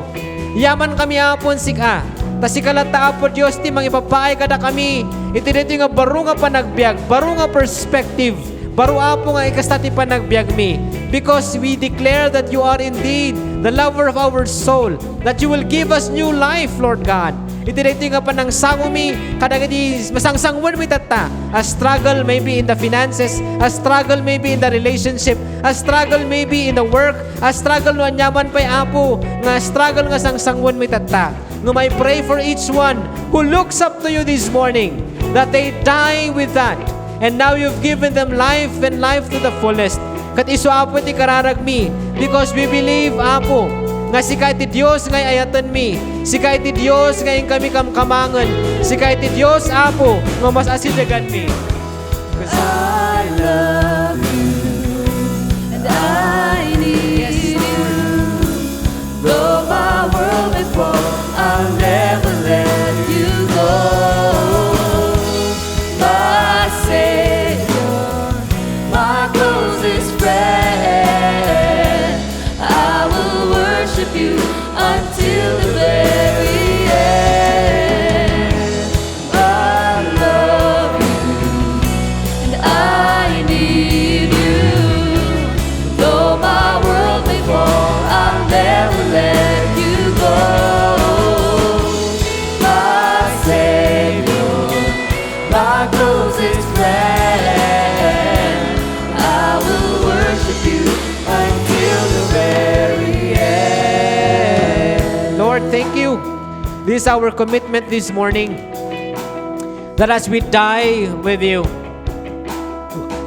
Yaman kami apon sika. Ta sikalata apo Dios ti mangipapaay kada kami. Iti dito nga baro nga panagbiag, baro nga perspective, baro apo nga ikasta ti panagbiag mi. Because we declare that you are indeed the lover of our soul, that you will give us new life, Lord God. Iti dito nga panang sangumi, kadagadi masangsangwan mi tata. A struggle maybe in the finances, a struggle maybe in the relationship, a struggle maybe in the work, a struggle no anyaman pa'y apo, nga struggle nga sangsangwan mi tata. No, I pray for each one who looks up to you this morning, that they die with that. And now you've given them life and life to the fullest. Kat isu apo ti kararagmi, because we believe apo, nga si kahit ti Diyos ngay ayatan mi, si kahit ti Diyos ngay kami kamkamangan, si kahit ti Diyos apo, nga mas asidagan mi. I love you and I need you. Though my world may fall, I'll never let you go. My Savior, my closest friend, I will worship you until the very end. I love you and I need you. Though my world may fall, I'll never let you go. My Savior, my closest friend, I will worship you until the very end. Lord, thank you. This is our commitment this morning, that as we die with you,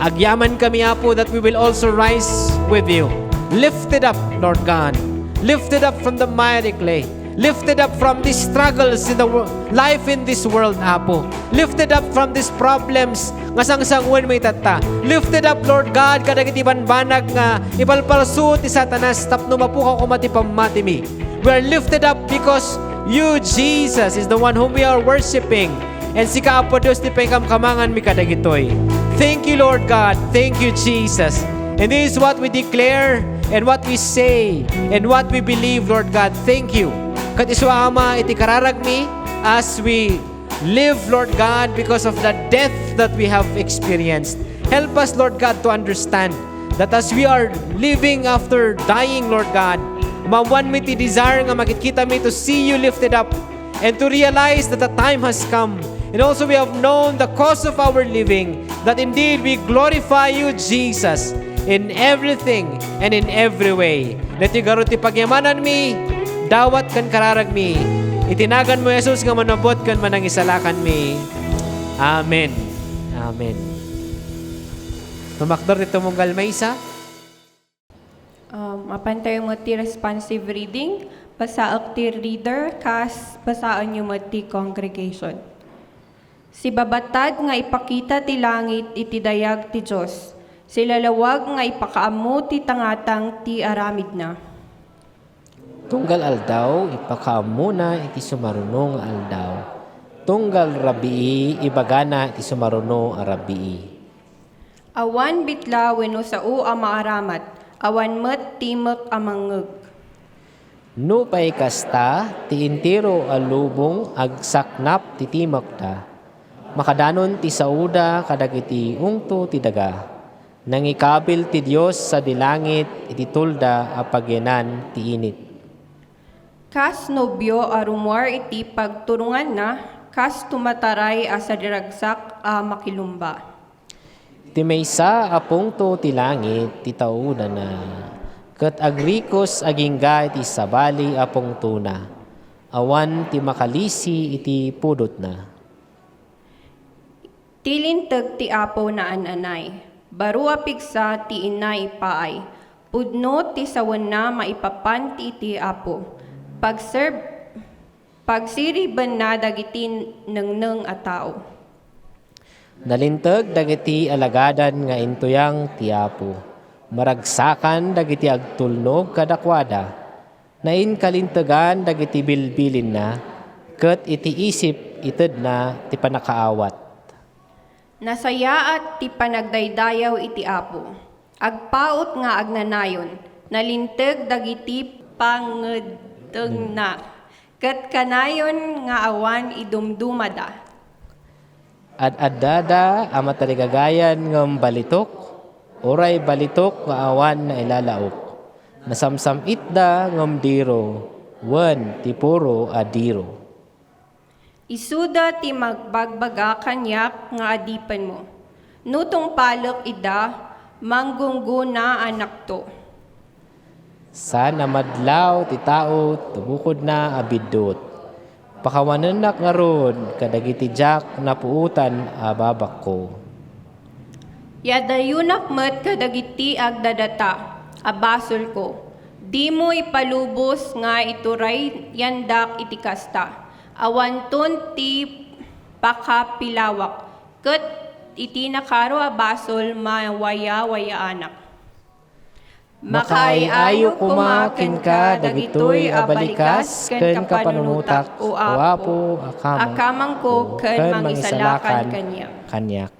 agyaman kami apo that we will also rise with you. Lifted up, Lord God. Lifted up from the miry clay. Lifted up from these struggles in the life in this world, apo. Lifted up from these problems nga sangsangwan may tata. Lifted up, Lord God, kadagiti banbanag nga ipalpalso ti Satanas tapno mapukaw ko mati pamati mi. We are lifted up because you, Jesus, is the one whom we are worshiping. And si Kaapo Diyos ti pangkamkamangan mi kadagitoy. Thank you, Lord God. Thank you, Jesus. And this is what we declare and what we say and what we believe, Lord God. Thank you. Kat isu ama iti kararagmi as we live, Lord God, because of the death that we have experienced. Help us, Lord God, to understand that as we are living after dying, Lord God, mawan mi ti desire nga makikita mi to see you lifted up and to realize that the time has come. And also we have known the cause of our living, that indeed we glorify you, Jesus, in everything and in every way. Let you garot ti pagyamanan mi, dawat kan kararag mi, itinagan mo Jesus nga manabot kan manang isalakan mi. Amen. Amen. Tumakdor dito mong galmaysa. Mapantay mo ti responsive reading, pasaak ti reader, kas pasaan nyo mo ti congregation. Si babatad nga ipakita ti langit iti dayag ti Diyos, si lalawag nga ipakaammo ti tangatang ti aramid na. Tunggal aldaw, ipakaammo na iti sumarunong aldaw. Tunggal rabii, ibagana iti sumaruno arabii. Awan bitla wenno sao a maaramat, awan met timek a mangeg. No pay kasta, ti intiro alubong agsaknap ti timek ta. Makadanon ti sauda kadagiti ungto ti daga. Nangikabil ti Dios sa dilangit iti tulda a pagyanan ti init. Kas nobyo arumwar iti pagturungan na, kas tumataray asa diragsak a makilumba. Ti maysa apong to ti langit ti tauna na. Ket agrikos agingga iti sabali apong tuna. Awan ti makalisi iti pudot na. Tilintag ti apo na ananay. Barua pigsa ti inay paay. Pudno ti sawan na maipapan ti iti apo. Pagsiriban na dagiti nang a tao. Nalintag dagiti alagadan nga intuyang ti apo. Maragsakan dagiti agtulnog kadakwada. Nain kalintagan dagiti bilbilin na. Ket iti isip ited na ti panakaawat. Nasaya at ti panagdaydayaw iti apo. Agpaot nga agnanayon. Nalintag dagiti pangedeng na. Ket kanayon nga awan idumdumada. Ad-adada ama taligagayan ngem balitok. Oray balitok nga awan na ilalaok. Nasamsam itda ngem diro. Wen ti puro adiro. Isuda ti magbagbaga kanyak nga adipan mo. Nutong palok ida, manggungguna anak to. Sana madlaw ti tao tumukod na abidot. Pakawanenak nga ron kadagiti jak na puutan ababak ko. Yadayunak met kadagiti agdadata, abasol ko. Di mo ipalubos nga ituray yandak iti kasta. Awanton ti pakapilawak. Ket iti nakaro abasol mawaya-waya anak. Makaayayo kumakin ka dagitoy abalikas ken kapanunutak o apo akamang ko ken mangisalakan kanyak.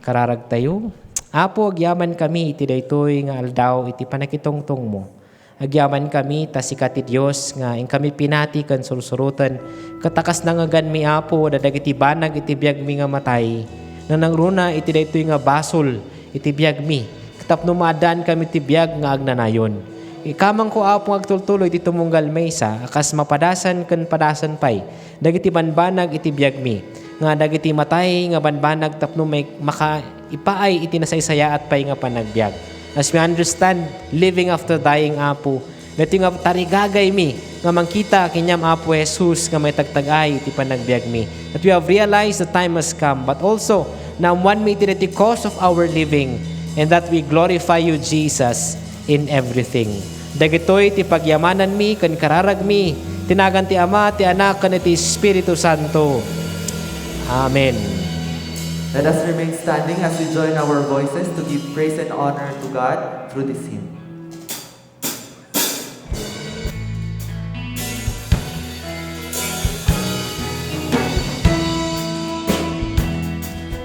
Kararag tayo. Apo agyaman kami iti daytoy nga aldaw iti panakitongtong mo. Agyaman kami ta sikat ti Dios nga ing kami pinati ken sursurutan katakas nangagan mi apo dadagiti banag iti biag mi nga matay. Nanangruna iti daytoy nga basol iti biag mi. Tapno maadaan kami ti biag nga agnanayon. Ikamang ko apo agtultuloy iti tumunggal maysa akas mapadasan ken padasan pay. Dagiti banbanag iti biag mi. Nga dagiti matay nga banbanag tapno may makaipaay iti nasaysaya at pay nga panagbiag. As we understand, living after dying apo, dito nga tarigagay mi nga mangkita kinyam apo Jesus nga may tagtagay iti panagbiag mi. That we have realized the time has come, but also na one may iti the cause of our living, and that we glorify you, Jesus, in everything. Dagitoy ti pagyamanan mi, ken kararag mi, tinagan ti Ama, ti Anak, ken ti Espiritu Santo. Amen. Let us remain standing as we join our voices to give praise and honor to God through this hymn.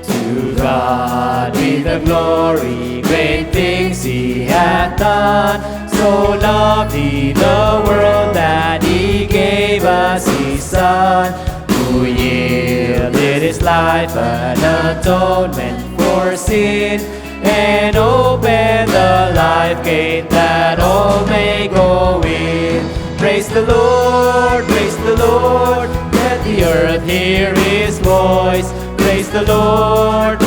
To God be the glory, great things He hath done. So loved He the world that He gave us His Son, who yielded His life an atonement for sin, and opened the life gate that all may go in. Praise the Lord, let the earth hear His voice. Praise the Lord,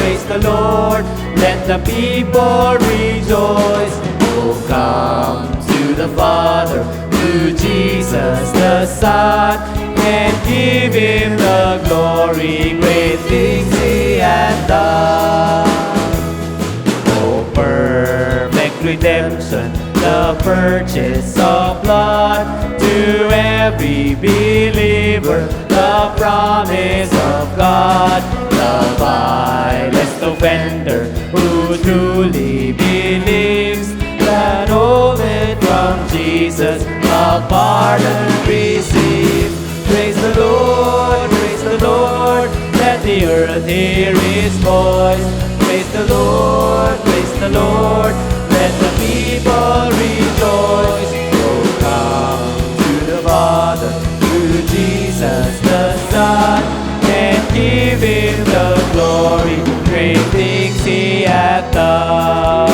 let the people rejoice. Oh, come to the Father, to Jesus the Son, and give Him the glory, great things He hath done. Oh, perfect redemption, the purchase of blood, to every believer, the promise of God. The vilest offender who truly believes that only from Jesus a pardon receives. Praise the Lord, let the earth hear His voice. Praise the Lord, let the people rejoice. Oh, come to the Father, to Jesus the Son, and give Him the glory, great things He hath done.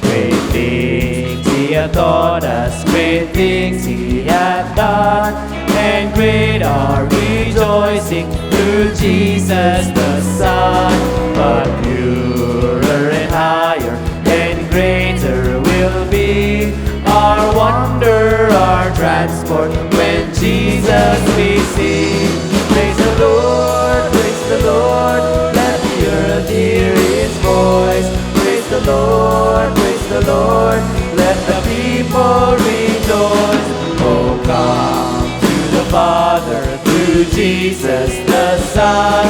Great things He hath taught us, great things He hath done, and great are through Jesus the Son. But purer and higher and greater will be our wonder, our transport when Jesus we see. Praise the Lord, praise the Lord, let the earth hear His voice. Praise the Lord, let the people rejoice. Oh, come to the Father through Jesus the Son,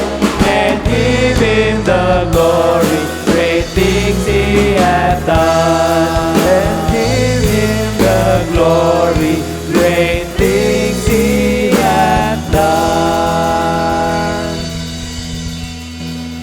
and give Him the glory, great things He hath done. And give Him the glory, great things He hath done.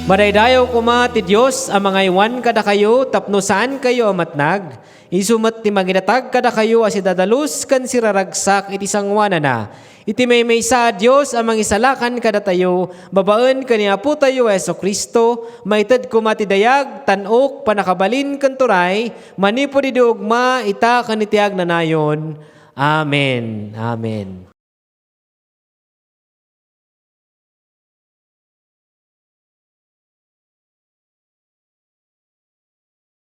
Madaydayaw kuma ti Dios ang mga iwan kada kayo tapno saan kayo amatnag. Isumat ti maginatag kada kayo as idadalus kan siraragsak iti sangwana na. Iti may sa Dios ang mangisalakan kada tayo, babaen kaniya po tayo Jesucristo, maited kuma ti dayag, tanok, panakabalin kanturay, manipo di ugma, ita kanitiag na nayon. Amen. Amen.